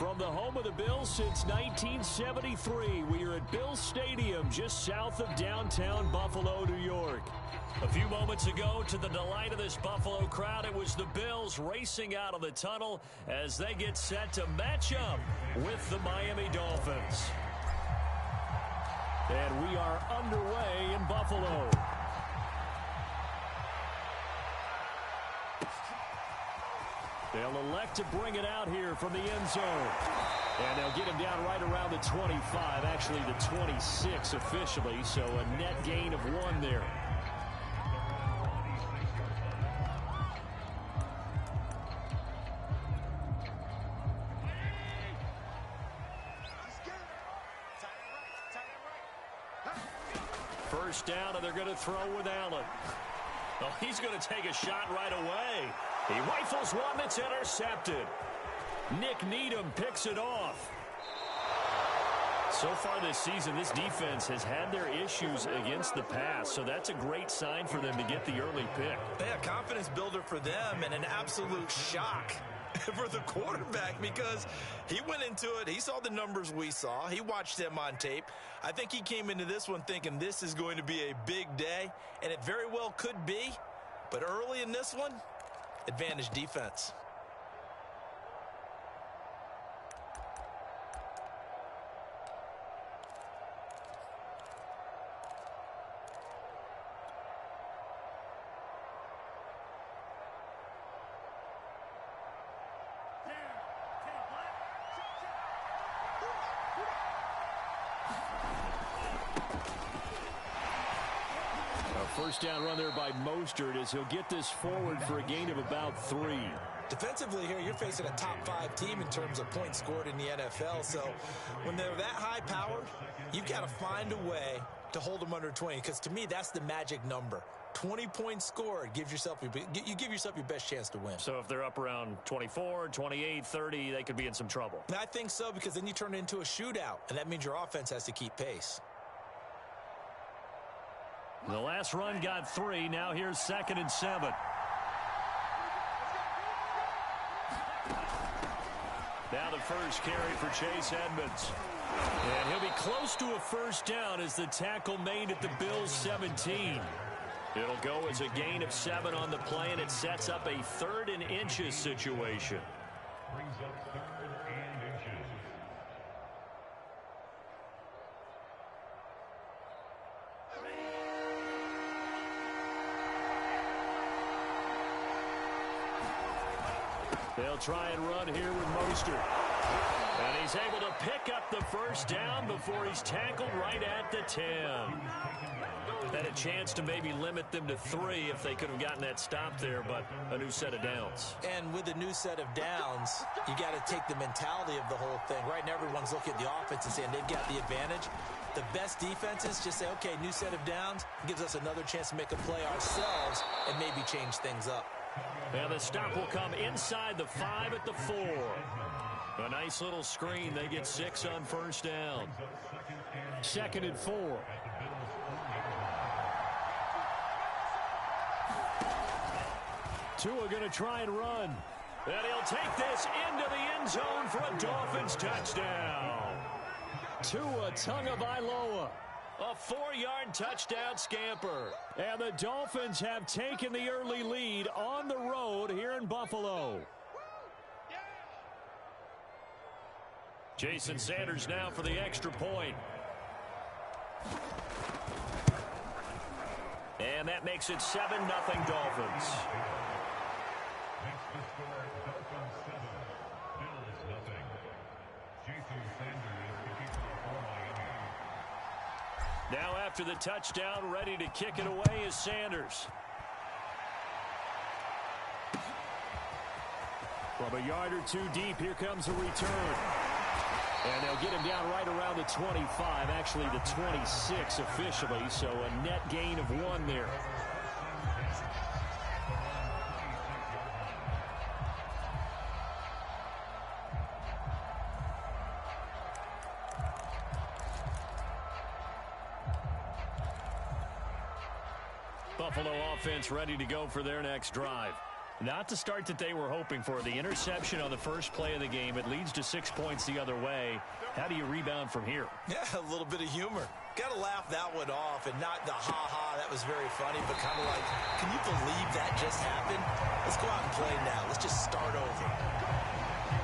From the home of the Bills since 1973, we are at Bills Stadium just south of downtown Buffalo, New York. A few moments ago, to the delight of this Buffalo crowd, it was the Bills racing out of the tunnel as they get set to match up with the Miami Dolphins. And we are underway in Buffalo. They'll elect to bring it out here from the end zone. And they'll get him down right around the 25, actually the 26 officially, so a net gain of 1 there. First down, and they're going to throw with Allen. Oh, he's going to take a shot right away. He rifles one that's intercepted. Nick Needham picks it off. So far this season, this defense has had their issues against the pass, so that's a great sign for them to get the early pick. Yeah, confidence builder for them and an absolute shock for the quarterback because he went into it. He saw the numbers we saw. He watched them on tape. I think he came into this one thinking this is going to be a big day, and it very well could be. But early in this one, advantage defense. First down run there by Mostert as he'll get this forward for a gain of about 3. Defensively here, you're facing a top-5 team in terms of points scored in the NFL. So when they're that high-powered, you've got to find a way to hold them under 20. Because to me, that's the magic number. 20 points scored, you give yourself your best chance to win. So if they're up around 24, 28, 30, they could be in some trouble. I think so, because then you turn it into a shootout, and that means your offense has to keep pace. The last run got 3. Now here's 2nd and 7. Now the first carry for Chase Edmonds. And he'll be close to a first down as the tackle made at the Bills' 17. It'll go as a gain of 7 on the play, and it sets up a 3rd and inches situation. Brings up 3rd and inches. They'll try and run here with Mostert. And he's able to pick up the first down before he's tackled right at the 10. Had a chance to maybe limit them to 3 if they could have gotten that stop there, but a new set of downs. And with a new set of downs, you got to take the mentality of the whole thing. Right now, everyone's looking at the offense and saying they've got the advantage. The best defenses just say, okay, new set of downs, gives us another chance to make a play ourselves and maybe change things up. And the stop will come inside the 5 at the 4. A nice little screen. They get 6 on first down. 2nd and 4. Tua going to try and run. And he'll take this into the end zone for a Dolphins touchdown. Tua Tagovailoa. A 4-yard touchdown scamper. And the Dolphins have taken the early lead on the road here in Buffalo. Jason Sanders now for the extra point. And that makes it 7-0 Dolphins. Next to score, Dolphins 7, Bills nothing. Jason Sanders, the kicker for Miami. Now after the touchdown, ready to kick it away is Sanders. From a yard or 2 deep, here comes a return. And they'll get him down right around the 25, actually the 26 officially, so a net gain of 1 there. Buffalo offense ready to go for their next drive. Not the start that they were hoping for. The interception on the first play of the game. It leads to 6 points the other way. How do you rebound from here? Yeah, a little bit of humor. Got to laugh that one off and not the ha-ha. That was very funny, but kind of like, can you believe that just happened? Let's go out and play now. Let's just start over.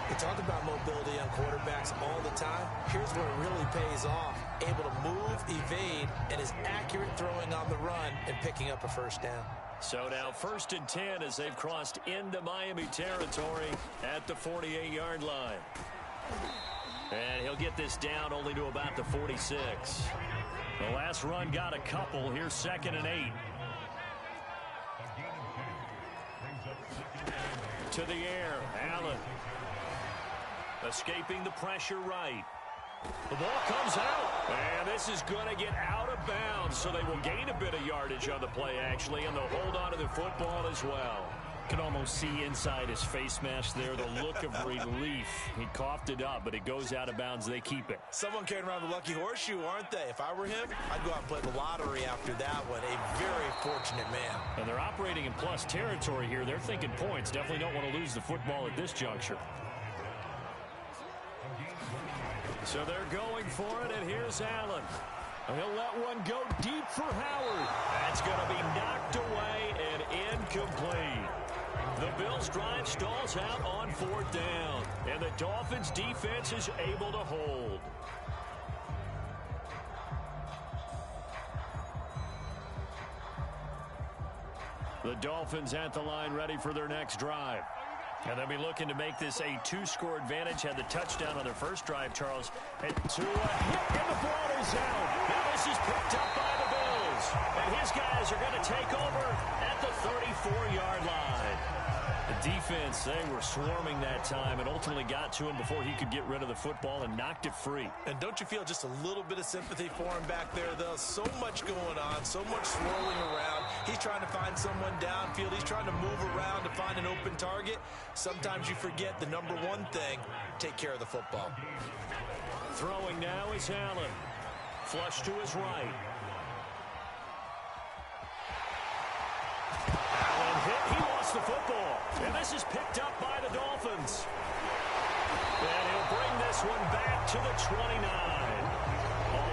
We talk about mobility on quarterbacks all the time. Here's where it really pays off. Able to move, evade, and is accurate throwing on the run and picking up a first down. So now 1st and 10 as they've crossed into Miami territory at the 48-yard line. And he'll get this down only to about the 46. The last run got a couple. Here's 2nd and 8. To the air, Allen. Escaping the pressure right. The ball comes out, and this is going to get out of bounds, so they will gain a bit of yardage on the play, actually, and they'll hold on to the football as well. Can almost see inside his face mask there the look of relief. He coughed it up, but it goes out of bounds. They keep it. Someone carrying around the lucky horseshoe, aren't they? If I were him, I'd go out and play the lottery after that one. A very fortunate man. And they're operating in plus territory here. They're thinking points. Definitely don't want to lose the football at this juncture. So they're going for it, and here's Allen. He'll let one go deep for Howard. That's going to be knocked away and incomplete. The Bills' drive stalls out on 4th down, and the Dolphins' defense is able to hold. The Dolphins at the line ready for their next drive. And they'll be looking to make this a 2-score advantage. Had the touchdown on their first drive, Charles. And to a hit, and the ball is out. Now this is picked up by the Bills. And his guys are going to take over at the 34-yard line. The defense, they were swarming that time and ultimately got to him before he could get rid of the football and knocked it free. And don't you feel just a little bit of sympathy for him back there, though? So much going on, so much swirling around. He's trying to find someone downfield. He's trying to move around to find an open target. Sometimes you forget the number one thing, take care of the football. Throwing now is Allen. Flush to his right. Allen hit. He lost the football. And this is picked up by the Dolphins. And he'll bring this one back to the 29.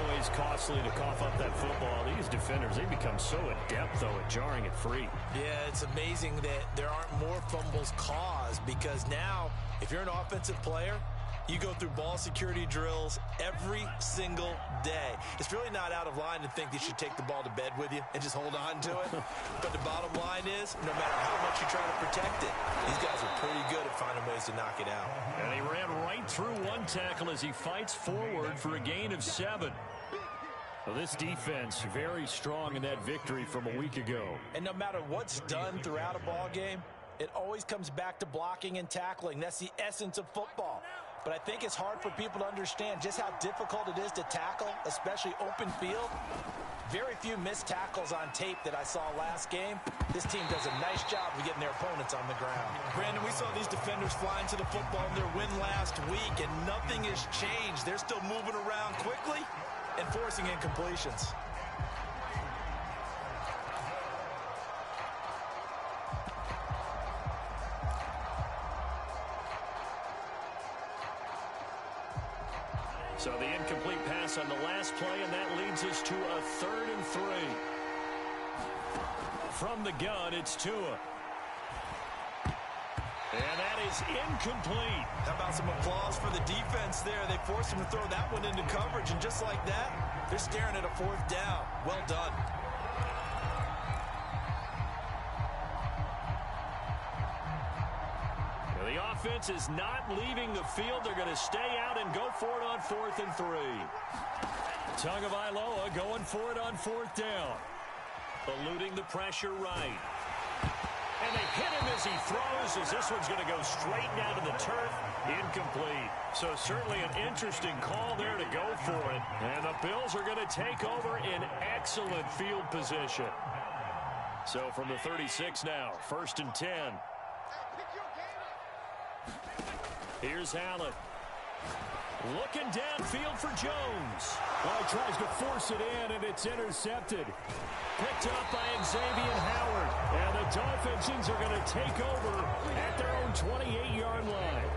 Always costly to cough up that football. These defenders, they become so adept, though, at jarring it free. Yeah, it's amazing that there aren't more fumbles caused because now, if you're an offensive player, you go through ball security drills every single day. It's really not out of line to think you should take the ball to bed with you and just hold on to it. But the bottom line is, no matter how much you try to protect it, these guys are pretty good at finding ways to knock it out. And he ran right through one tackle as he fights forward for a gain of 7. Well, this defense very strong in that victory from a week ago. And no matter what's done throughout a ball game, it always comes back to blocking and tackling. That's the essence of football. But I think it's hard for people to understand just how difficult it is to tackle, especially open field. Very few missed tackles on tape that I saw last game. This team does a nice job of getting their opponents on the ground. Brandon, we saw these defenders flying to the football in their win last week, and nothing has changed. They're still moving around quickly and forcing incompletions. So the incomplete pass on the last play, and that leads us to a 3rd and 3. From the gun, it's Tua. And that is incomplete. How about some applause for the defense there? They forced him to throw that one into coverage, and just like that, they're staring at a 4th down. Well done. The offense is not leaving the field. They're going to stay out and go for it on 4th and 3. Tagovailoa going for it on 4th down. Eluding the pressure right. And they hit him as he throws, as this one's going to go straight down to the turf. Incomplete. So certainly an interesting call there to go for it. And the Bills are going to take over in excellent field position. So from the 36 now, 1st and 10. Here's Allen. Looking downfield for Jones. Oh, he tries to force it in, and it's intercepted. Picked up by Xavier Howard. And the Dolphins are going to take over at their own 28-yard line.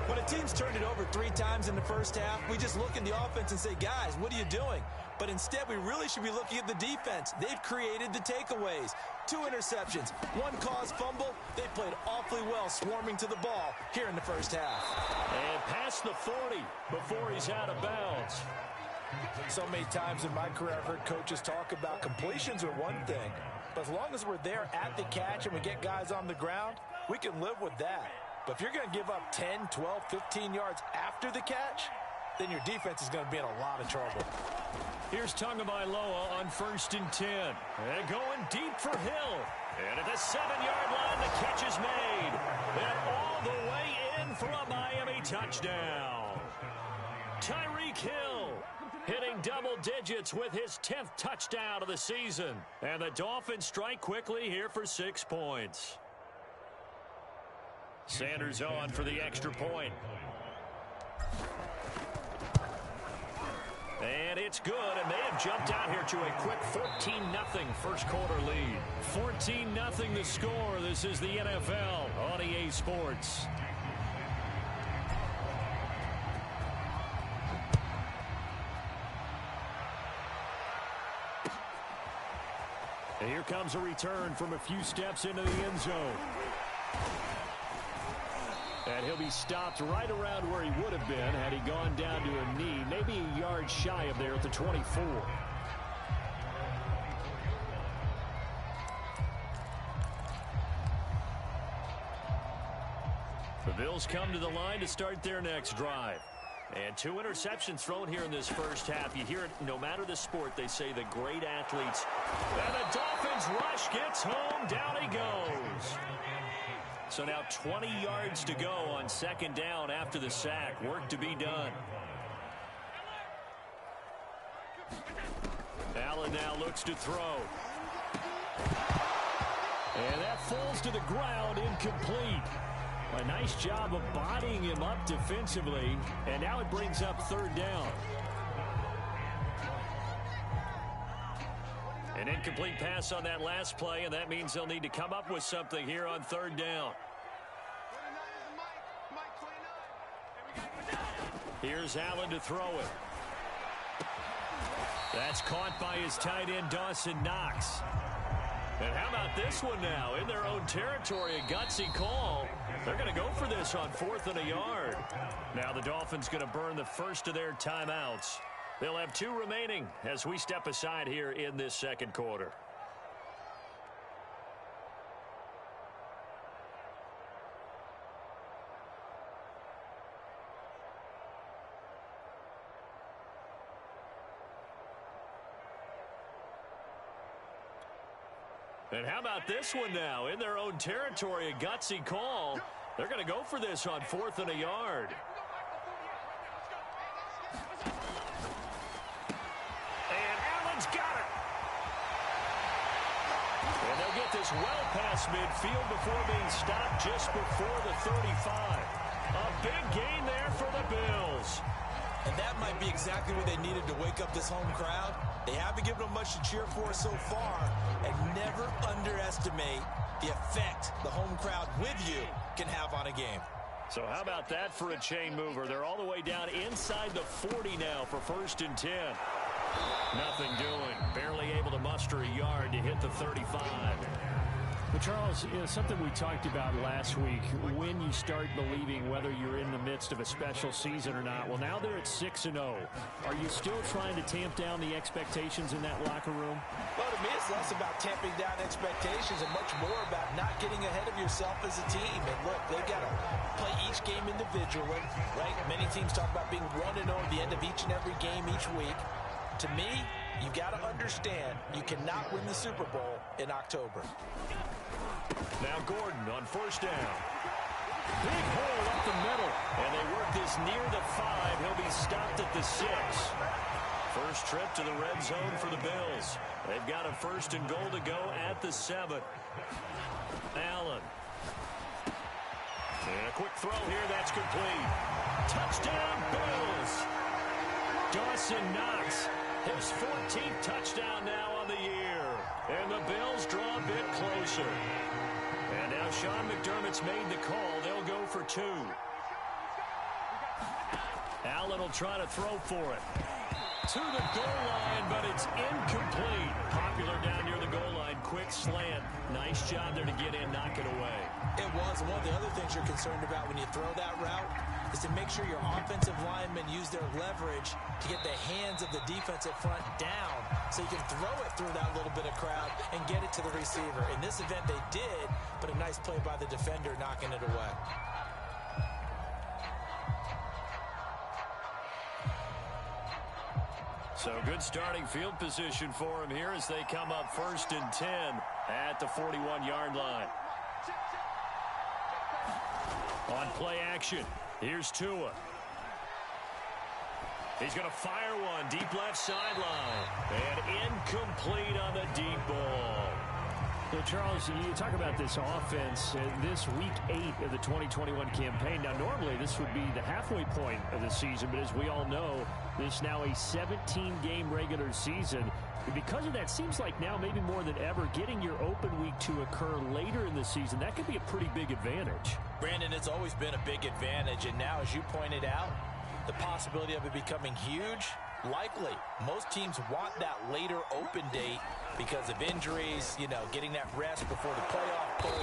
When a team's turned it over 3 times in the first half, we just look at the offense and say, guys, what are you doing? But instead, we really should be looking at the defense. They've created the takeaways. 2 interceptions, 1 caused fumble. They played awfully well swarming to the ball here in the first half. And past the 40 before he's out of bounds. So many times in my career, I've heard coaches talk about completions are one thing. But as long as we're there at the catch and we get guys on the ground, we can live with that. But if you're going to give up 10, 12, 15 yards after the catch, then your defense is going to be in a lot of trouble. Here's Tagovailoa on 1st and 10. And going deep for Hill. And at the 7-yard line, the catch is made. And all the way in for a Miami touchdown. Tyreek Hill hitting double digits with his 10th touchdown of the season. And the Dolphins strike quickly here for 6 points. Sanders on for the extra point. And it's good, and they have jumped out here to a quick 14-0 first quarter lead. 14-0 the score. This is the NFL on EA Sports. And here comes a return from a few steps into the end zone. And he'll be stopped right around where he would have been had he gone down to a knee, maybe a yard shy of there at the 24. The Bills come to the line to start their next drive. And 2 interceptions thrown here in this first half. You hear it no matter the sport, they say the great athletes. And the Dolphins rush gets home, down he goes. So now 20 yards to go on 2nd down after the sack. Work to be done. Allen now looks to throw. And that falls to the ground, incomplete. A nice job of bodying him up defensively. And now it brings up 3rd down. An incomplete pass on that last play, and that means they'll need to come up with something here on 3rd down. Here's Allen to throw it. That's caught by his tight end, Dawson Knox. And how about this one now? In their own territory, a gutsy call. They're going to go for this on 4th and a yard. Now the Dolphins going to burn the first of their timeouts. They'll have 2 remaining as we step aside here in this 2nd quarter. And how about this one now? In their own territory, a gutsy call. They're going to go for this on 4th and a yard. This well past midfield before being stopped just before the 35. A big gain there for the Bills. And that might be exactly what they needed to wake up this home crowd. They haven't given them much to cheer for so far. And never underestimate the effect the home crowd with you can have on a game. So how about that for a chain mover? They're all the way down inside the 40 now for 1st and 10. Nothing doing. Barely able to muster a yard to hit the 35. But Charles, something we talked about last week, when you start believing whether you're in the midst of a special season or not. Well, now they're at 6-0. Are you still trying to tamp down the expectations in that locker room? Well, to me, it's less about tamping down expectations and much more about not getting ahead of yourself as a team. And look, they've got to play each game individually, right? Many teams talk about being 1-0 at the end of each and every game each week. To me, you've got to understand you cannot win the Super Bowl in October. Now Gordon on 1st down. Big hole up the middle. And they work this near the 5. He'll be stopped at the 6. First trip to the red zone for the Bills. They've got a 1st and goal to go at the 7. Allen. And a quick throw here, that's complete. Touchdown, Bills. Dawson Knox, his 14th touchdown now on the year. And the Bills draw a bit closer. And now Sean McDermott's made the call. They'll go for 2. Allen will try to throw for it. To the goal line, but it's incomplete. Popular down near the goal line. Quick slant. Nice job there to get in, knock it away. It was. And one of the other things you're concerned about when you throw that route is to make sure your offensive linemen use their leverage to get the hands of the defensive front down so you can throw it through that little bit of crowd and get it to the receiver. In this event, they did, but a nice play by the defender knocking it away. So good starting field position for him here as they come up 1st and 10 at the 41-yard line. On play action, here's Tua. He's going to fire one deep left sideline. And incomplete on the deep ball. Well, Charles, you talk about this offense, this week 8 of the 2021 campaign. Now, normally this would be the halfway point of the season, but as we all know, this is now a 17-game regular season. And because of that, seems like now maybe more than ever, getting your open week to occur later in the season, that could be a pretty big advantage. Brandon, it's always been a big advantage, and now, as you pointed out, the possibility of it becoming huge, likely. Most teams want that later open date because of injuries, getting that rest before the playoff push.